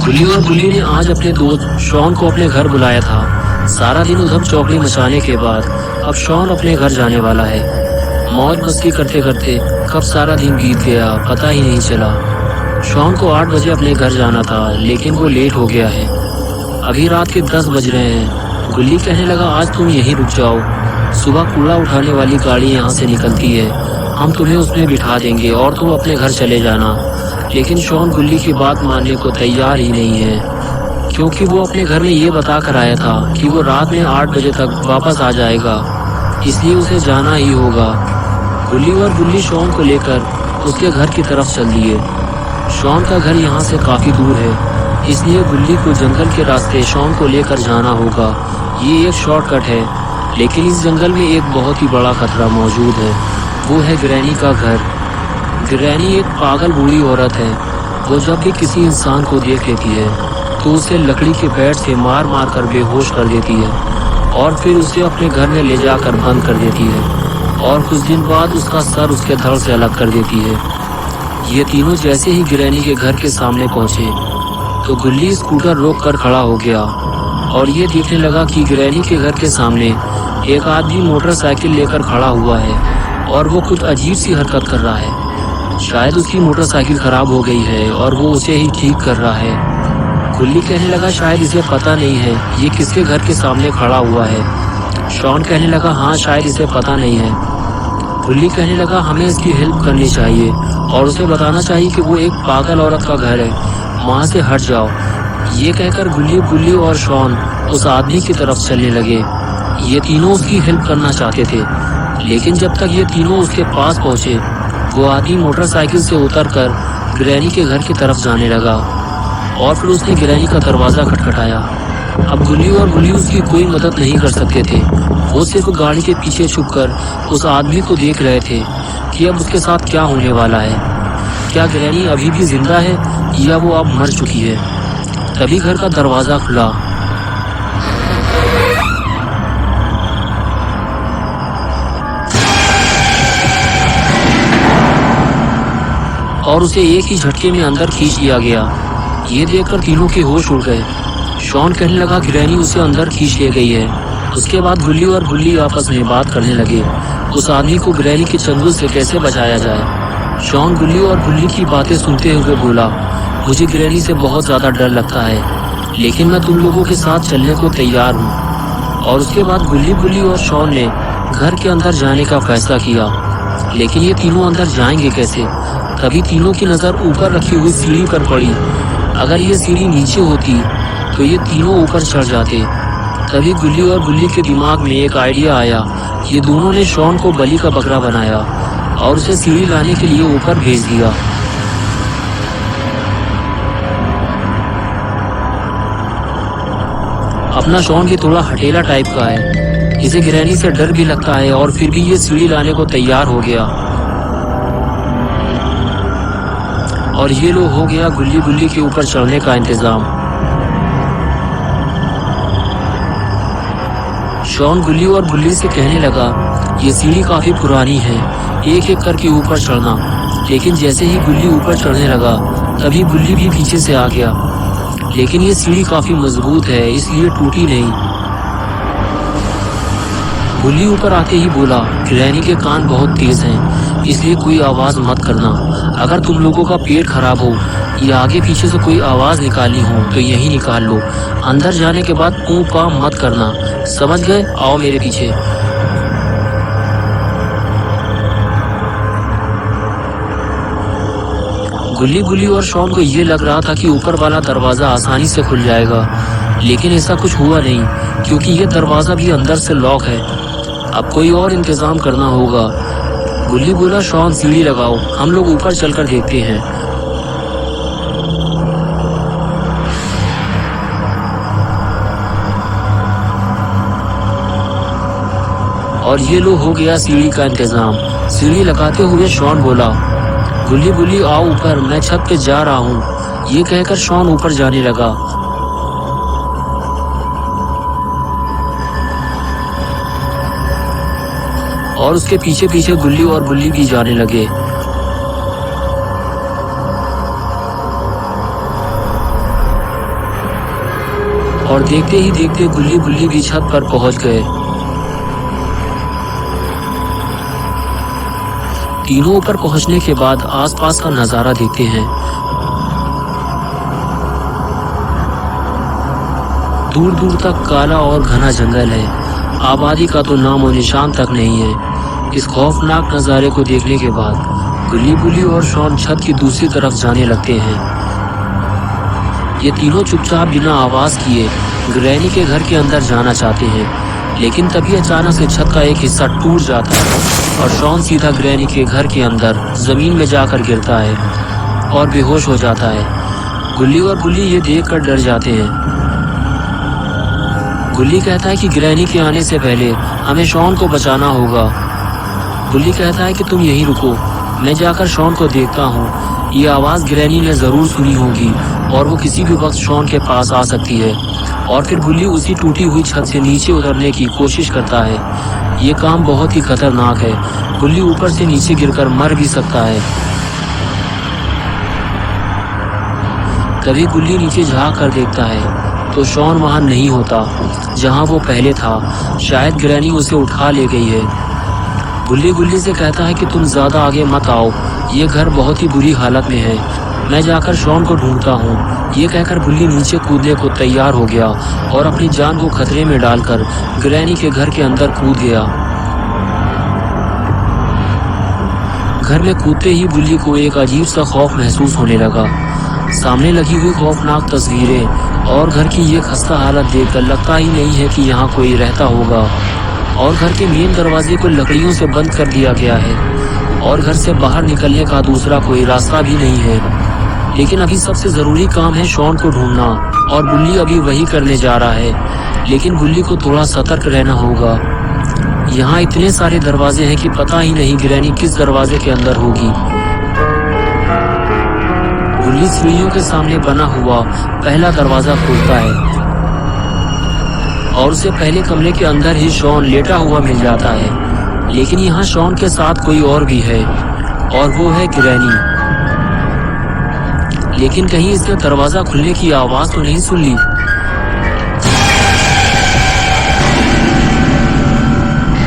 गुल्ली और गुल्ली ने आज अपने दोस्त शॉन को अपने घर बुलाया था। सारा दिन उधम चौकड़ी मचाने के बाद अब शॉन अपने घर जाने वाला है। मौज मस्ती करते करते कब सारा दिन बीत गया पता ही नहीं चला। शॉन को 8 बजे अपने घर जाना था, लेकिन वो लेट हो गया है। अभी रात के 10 बज रहे हैं। गुल्ली कहने लगा, आज तुम यहीं रुक जाओ, सुबह कूड़ा उठाने वाली गाड़ी यहाँ से निकलती है, हम तुम्हें उसमें बिठा देंगे और तुम अपने घर चले जाना। लेकिन शॉन गुल्ली की बात मानने को तैयार ही नहीं है, क्योंकि वो अपने घर में ये बता कर आया था कि वो रात में 8 बजे तक वापस आ जाएगा, इसलिए उसे जाना ही होगा। गुल्ली और गुल्ली शॉन को लेकर उसके घर की तरफ चल दिए। शॉन का घर यहाँ से काफ़ी दूर है, इसलिए गुल्ली को जंगल के रास्ते शॉन को लेकर जाना होगा। ये एक शॉर्टकट है, लेकिन इस जंगल में एक बहुत ही बड़ा खतरा मौजूद है, वो है ग्रैनी का घर। ग्रैनी एक पागल बूढ़ी औरत है। वो जब भी किसी इंसान को देख लेती है तो उसे लकड़ी के बैट से मार मार कर बेहोश कर देती है और फिर उसे अपने घर में ले जाकर बंद कर देती है और कुछ दिन बाद उसका सर उसके धड़ से अलग कर देती है। ये तीनों जैसे ही ग्रैनी के घर के सामने पहुंचे तो गुल्ली स्कूटर रोक कर खड़ा हो गया और ये देखने लगा कि ग्रैनी के घर के सामने एक आदमी मोटरसाइकिल लेकर खड़ा हुआ है और वो कुछ अजीब सी हरकत कर रहा है। शायद उसकी मोटरसाइकिल खराब हो गई है और वो उसे ही ठीक कर रहा है। गुल्ली कहने लगा, शायद इसे पता नहीं है ये किसके घर के सामने खड़ा हुआ है। शॉन कहने लगा, हाँ शायद इसे पता नहीं है। गुल्ली कहने लगा, हमें इसकी हेल्प करनी चाहिए और उसे बताना चाहिए कि वो एक पागल औरत का घर है, वहाँ से हट जाओ। ये कहकर गुल्ली और शॉन उस आदमी की तरफ चलने लगे। ये तीनों उसकी हेल्प करना चाहते थे, लेकिन जब तक ये तीनों उसके पास पहुंचे वो आदमी मोटरसाइकिल से उतरकर ग्रैनी के घर की तरफ जाने लगा और फिर उसने ग्रैनी का दरवाज़ा खटखटाया। अब गुल्ली और गुल्ली उसकी कोई मदद नहीं कर सकते थे। वो सिर्फ गाड़ी के पीछे छुपकर उस आदमी को देख रहे थे कि अब उसके साथ क्या होने वाला है। क्या ग्रैनी अभी भी जिंदा है या वो अब मर चुकी है? तभी घर का दरवाज़ा खुला और उसे एक ही झटके में अंदर खींच लिया गया। ये देखकर तीनों के होश उड़ गए। शॉन कहने लगा, ग्रैनी उसे अंदर खींच ले गई है। उसके बाद गुल्ली और गुल्ली आपस में बात करने लगे, उस आदमी को ग्रैनी के चंगुल से कैसे बचाया जाए। शॉन गुल्ली और गुल्ली की बातें सुनते हुए बोला, मुझे ग्रैनी से बहुत ज़्यादा डर लगता है, लेकिन मैं तुम लोगों के साथ चलने को तैयार हूँ। और उसके बाद गुल्ली और शॉन ने घर के अंदर जाने का फैसला किया, लेकिन ये तीनों अंदर जाएंगे कैसे? तभी तीनों की नज़र ऊपर रखी हुई सीढ़ी पर पड़ी। अगर ये सीढ़ी नीचे होती तो ये तीनों ऊपर चढ़ जाते। तभी गुल्ली और गुल्ली के दिमाग में एक आइडिया आया। ये दोनों ने शॉन को बलि का बकरा बनाया और उसे सीढ़ी लाने के लिए ऊपर भेज दिया। अपना शॉन ये थोड़ा हटेला टाइप का है, इसे ग्रैनी से डर भी लगता है और फिर भी ये सीढ़ी लाने को तैयार हो गया। और ये लो हो गया गुल्ली के ऊपर चढ़ने का इंतजाम। शॉन गुल्ली और गुल्ली से कहने लगा, ये सीढ़ी काफी पुरानी है, एक एक करके ऊपर चढ़ना। लेकिन जैसे ही गुल्ली ऊपर चढ़ने लगा तभी गुल्ली भी पीछे से आ गया। लेकिन ये सीढ़ी काफी मजबूत है, इसलिए टूटी नहीं। गुल्ली ऊपर आते ही बोला, ग्रैनी के कान बहुत तेज हैं, इसलिए कोई आवाज मत करना। अगर तुम लोगों का पेट खराब हो या आगे पीछे से कोई आवाज निकालनी हो तो यही निकाल लो। अंदर जाने के बाद ऊँ पाँ मत करना, समझ गए? आओ मेरे पीछे। गुल्ली और शॉन को ये लग रहा था कि ऊपर वाला दरवाजा आसानी से खुल जाएगा, लेकिन ऐसा कुछ हुआ नहीं, क्योंकि ये दरवाजा भी अंदर से लॉक है। अब कोई और इंतजाम करना होगा। गुल्ली बोला, शॉन सीढ़ी लगाओ, हम लोग ऊपर चलकर देखते हैं। और ये लो हो गया सीढ़ी का इंतजाम। सीढ़ी लगाते हुए शॉन बोला, गुल्ली आओ ऊपर, मैं छत पे जा रहा हूँ। ये कहकर शॉन ऊपर जाने लगा। और उसके पीछे पीछे गुल्ली और गुल्ली भी जाने लगे। और देखते ही देखते गुल्ली बुल्ली भी छत पर पहुंच गए। तीनों ऊपर पहुंचने के बाद आसपास का नजारा देखते हैं। दूर दूर तक काला और घना जंगल है, आबादी का तो नामो निशान तक नहीं है। इस खौफनाक नज़ारे को देखने के बाद गुल्ली बुल्ली और शॉन छत की दूसरी तरफ जाने लगते हैं। ये तीनों चुपचाप बिना आवाज किए ग्रैनी के घर के अंदर जाना चाहते हैं, लेकिन तभी अचानक से छत का एक हिस्सा टूट जाता है और शॉन सीधा ग्रैनी के घर के अंदर जमीन में जाकर गिरता है और बेहोश हो जाता है। गुल्ली और बुल्ली ये देखकर डर जाते हैं। गुल्ली कहता है कि ग्रैनी के आने से पहले हमें शॉन को बचाना होगा। बुल्ली कहता है कि तुम यहीं रुको, मैं जाकर शॉन को देखता हूँ। ये आवाज़ ग्रैनी ने ज़रूर सुनी होगी और वो किसी भी वक्त शॉन के पास आ सकती है। और फिर बुल्ली उसी टूटी हुई छत से नीचे उतरने की कोशिश करता है। ये काम बहुत ही खतरनाक है। बुल्ली ऊपर से नीचे गिरकर मर भी सकता है। तभी गुल्ली नीचे झाँक कर देखता है तो शॉन वहाँ नहीं होता जहाँ वो पहले था। शायद ग्रैनी उसे उठा ले गई है। गुल्ली गुल्ली से कहता है कि तुम ज़्यादा आगे मत आओ, ये घर बहुत ही बुरी हालत में है, मैं जाकर शॉन को ढूंढता हूँ। ये कहकर बुल्ली नीचे कूदने को तैयार हो गया और अपनी जान को खतरे में डालकर ग्रैनी के घर के अंदर कूद गया। घर में कूदते ही बुल्ली को एक अजीब सा खौफ महसूस होने लगा। सामने लगी हुई खौफनाक तस्वीरें और घर की ये खस्ता हालत देखकर लगता ही नहीं है कि यहाँ कोई रहता होगा। और घर के मेन दरवाजे को लकड़ियों से बंद कर दिया गया है और घर से बाहर निकलने का दूसरा कोई रास्ता भी नहीं है। लेकिन अभी सबसे ज़रूरी काम है शॉन को ढूंढना और बुल्ली अभी वही करने जा रहा है। लेकिन बुल्ली को थोड़ा सतर्क रहना होगा। यहाँ इतने सारे दरवाजे हैं कि पता ही नहीं ग्रैनी किस दरवाजे के अंदर होगी। बुल्ली सीढ़ियों के सामने बना हुआ पहला दरवाजा खोलता है और उसे पहले कमरे के अंदर ही शॉन लेटा हुआ मिल जाता है। लेकिन यहाँ शॉन के साथ कोई और भी है और वो है ग्रैनी। लेकिन कहीं इसने दरवाजा खुलने की आवाज तो नहीं सुन ली।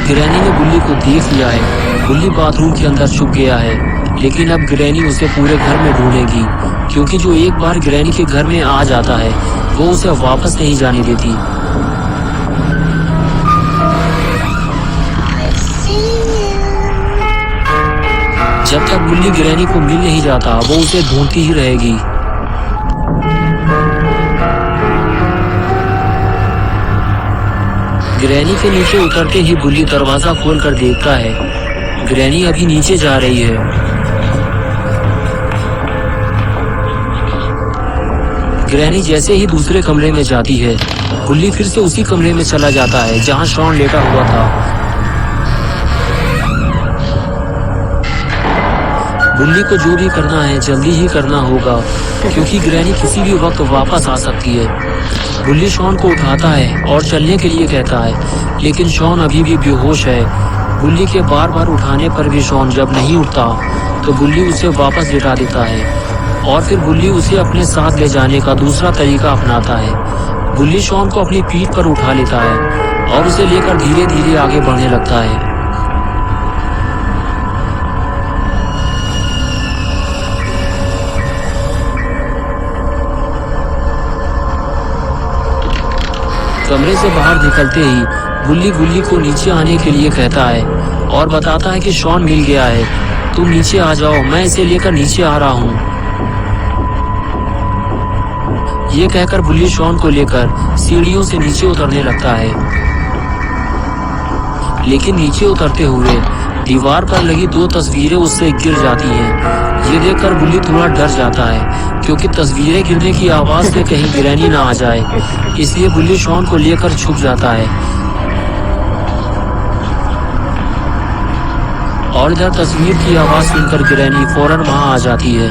ग्रैनी ने बुल्ली को देख लिया है। बुल्ली बाथरूम के अंदर छुप गया है, लेकिन अब ग्रैनी उसे पूरे घर में ढूंढेगी, क्योंकि जो एक बार ग्रैनी के घर में आ जाता है वो उसे वापस नहीं जाने देती। जब तक बुल्ली ग्रैनी को मिल नहीं जाता वो उसे ढूंढती ही रहेगी। ग्रैनी के नीचे उतरते ही बुल्ली दरवाजा खोलकर देखता है ग्रैनी अभी नीचे जा रही है। ग्रैनी जैसे ही दूसरे कमरे में जाती है, बुल्ली फिर से उसी कमरे में चला जाता है जहां शॉन लेटा हुआ था। बुल्ली को जो भी करना है जल्दी ही करना होगा, क्योंकि ग्रैनी किसी भी वक्त वापस आ सकती है। बुल्ली शॉन को उठाता है और चलने के लिए कहता है, लेकिन शॉन अभी भी बेहोश है। बुल्ली के बार बार उठाने पर भी शॉन जब नहीं उठता तो बुल्ली उसे वापस लेटा देता है और फिर बुल्ली उसे अपने साथ ले जाने का दूसरा तरीका अपनाता है। बुल्ली शॉन को अपनी पीठ पर उठा लेता है और उसे लेकर धीरे धीरे आगे बढ़ने लगता है। कमरे से बाहर निकलते ही बुल्ली गुल्ली को नीचे आने के लिए कहता है और बताता है कि शॉन मिल गया है, तुम नीचे आ जाओ, मैं इसे लेकर नीचे आ रहा हूँ। ये कहकर बुल्ली शॉन को लेकर सीढ़ियों से नीचे उतरने लगता है। लेकिन नीचे उतरते हुए दीवार पर लगी 2 तस्वीरें उससे गिर जाती हैं। ये देखकर बुल्ली थोड़ा डर जाता है, क्योंकि तस्वीरें गिरने की आवाज से कहीं ग्रैनी ना आ जाए, इसलिए बुल्ली शॉन को लेकर छुप जाता है। और इधर तस्वीर की आवाज सुनकर ग्रैनी फौरन वहां आ जाती है।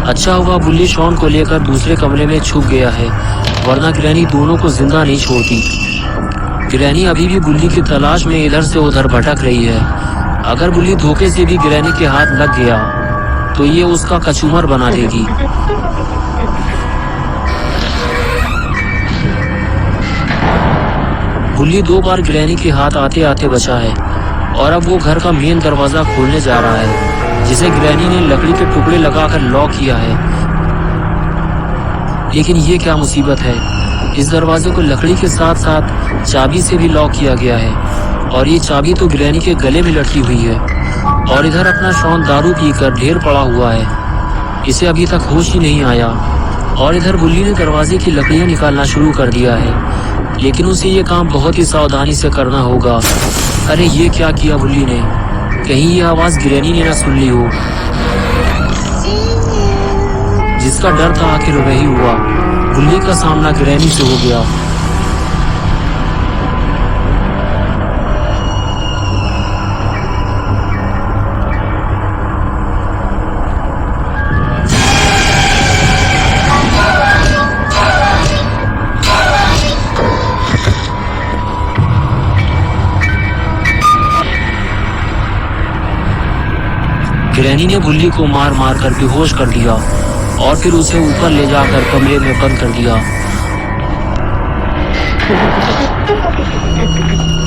अच्छा हुआ बुल्ली शॉन को लेकर दूसरे कमरे में छुप गया है, वरना ग्रैनी दोनों को जिंदा नहीं छोड़ती। ग्रैनी अभी भी बुल्ली की तलाश में इधर से उधर भटक रही है। अगर बुल्ली धोखे से भी ग्रैनी के हाथ लग गया तो ये उसका कचूमर बना देगी। गुल्ली 2 बार ग्रैनी के हाथ आते आते बचा है और अब वो घर का मेन दरवाजा खोलने जा रहा है, जिसे ग्रैनी ने लकड़ी के टुकड़े लगाकर लॉक किया है। लेकिन ये क्या मुसीबत है, इस दरवाजे को लकड़ी के साथ साथ चाबी से भी लॉक किया गया है और ये चाबी तो ग्रैनी के गले में लटकी हुई है। और इधर अपना शॉन दारू पीकर ढेर पड़ा हुआ है, इसे अभी तक होश ही नहीं आया। और इधर बुल्ली ने दरवाजे की लकड़ियां निकालना शुरू कर दिया है, लेकिन उसे ये काम बहुत ही सावधानी से करना होगा। अरे ये क्या किया बुल्ली ने, कहीं ये आवाज ग्रैनी ने ना सुन ली हो। जिसका डर था आखिर वही हुआ, बुल्ली का सामना ग्रैनी से हो गया। ग्रैनी ने बुल्ली को मार मार कर बेहोश कर दिया और फिर उसे ऊपर ले जाकर कमरे में बंद कर दिया।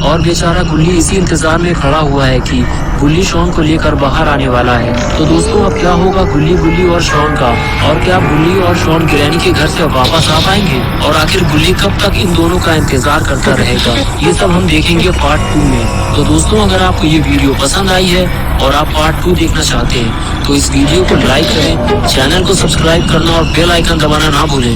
और बेचारा गुल्ली इसी इंतजार में खड़ा हुआ है कि गुल्ली शॉन को लेकर बाहर आने वाला है। तो दोस्तों अब क्या होगा गुल्ली और शॉन का, और क्या गुल्ली और शॉन ग्रैनी के घर से वापस आ पाएंगे, और आखिर गुल्ली कब तक इन दोनों का इंतजार करता रहेगा, ये सब हम देखेंगे पार्ट 2 में। तो दोस्तों अगर आपको ये वीडियो पसंद आई है और आप पार्ट 2 देखना चाहते हैं तो इस वीडियो को लाइक करें, चैनल को सब्सक्राइब करना और बेल आइकन दबाना ना भूलें।